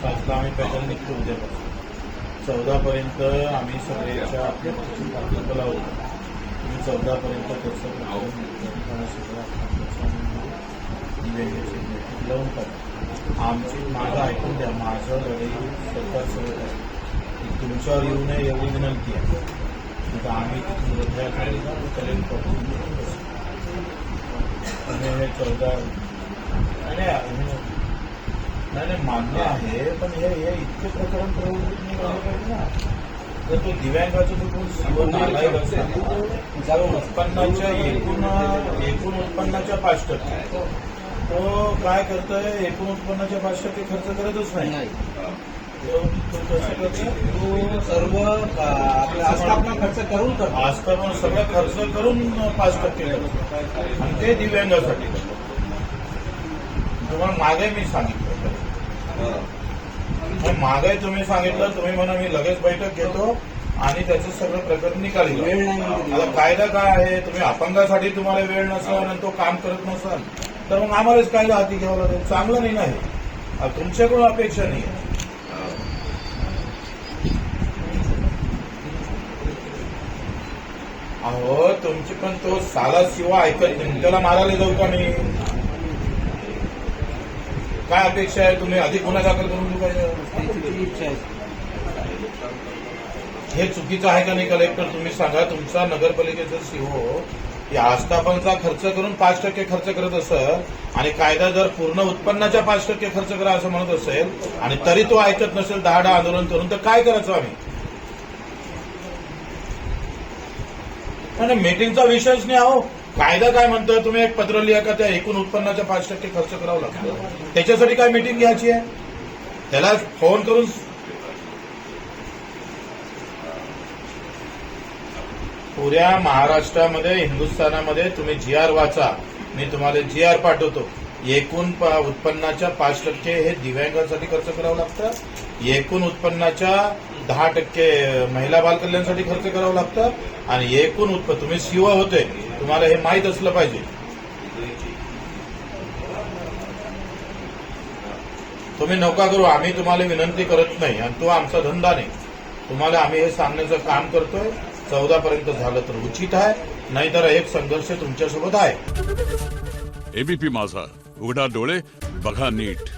5ला आम्ही पैदल निघतो उद्यापासून. 14पर्यंत आम्ही सगळ्याच्या आपल्या लावतो. तुम्ही 14पर्यंत कसं लावून टाका. आमची माझं ऐकून द्या. माझं लढाई सरकार सोबत आहे की तुमच्यावर येऊ नये एवढी विनंती आहे. आता आम्ही तिथून रद्दाकडे कलेक्ट करतो. हे 14 नाही मान्य आहे, पण हे इतके प्रकरण प्रवृत्त नाही झाले पाहिजे ना. तर तो दिव्यांगाचा तो कोण सीओ नालायक असतात उत्पन्नाच्या एकूण उत्पन्नाच्या 5% तो काय करतोय, एकूण उत्पन्नाच्या 5% खर्च करतच नाही. तो कसं करतो, तो सर्व आस्थापना खर्च करून करतो. आस्थापना सगळं खर्च करून 5% करतो आणि ते दिव्यांगासाठी करतो. तुम्हाला मागे मी सांगितलं, मागे तुम्ही सांगितलं, तुम्ही म्हणा मी लगेच बैठक घेतो आणि त्याचं सगळं प्रकरण निकाली. आता कायदा काय आहे, तुम्ही अपंगासाठी तुम्हाला वेळ नसाल आणि तो काम करत नसाल तर मग आम्हालाच कायदा हाती घ्यावं लागेल. चांगलं नाही आहे, तुमच्याकडून अपेक्षा नाही आहे. अहो तुमची पण तो साला शिवा ऐकत नाही, त्याला मारायला जाऊ का मी? काय अपेक्षा आहे? तुम्ही अधिक गुन्हा दाखल करून देऊ पाहिजे. हे चुकीचं आहे का नाही कलेक्टर? तुम्ही सांगा. तुमचा नगरपालिकेचा सीओ या आस्थापनाचा खर्च करून 5% खर्च करत असेल आणि कायदा जर पूर्ण उत्पन्नाच्या 5% खर्च करा असं म्हणत असेल आणि तरी तो ऐकत नसेल, 10 आंदोलन करून, तर काय करायचं आम्ही? मीटिंगचा विषयच नाही. अहो कायदा काय म्हणतोय, तुम्ही एक पत्र लिहा का त्या एकूण उत्पन्नाच्या 5% खर्च करावं लागतं. त्याच्यासाठी काय मीटिंग घ्यायची आहे? त्याला फोन करून पुऱ्या महाराष्ट्रामध्ये, हिंदुस्थानामध्ये तुम्ही GR वाचा. मी तुम्हाला GR पाठवतो. एकूण उत्पन्नाच्या 5% हे दिव्यांगांसाठी खर्च करावं लागतं. एकूण उत्पन्नाच्या 10% महिला बालकल्याणासाठी खर्च करावं लागतं आणि एकूण तुम्ही सीओ होते, तुम्हाला हे माहीत असलं पाहिजे. तुम्ही नका करू, आम्ही तुम्हाला विनंती करत नाही आणि तो आमचा धंदा नाही. तुम्हाला आम्ही हे सांगण्याचं काम करतोय. 14पर्यंत झालं तर उचित आहे, नाहीतर एक संघर्ष तुमच्यासोबत आहे. एबीपी माझा, उघडा डोळे बघा नीट.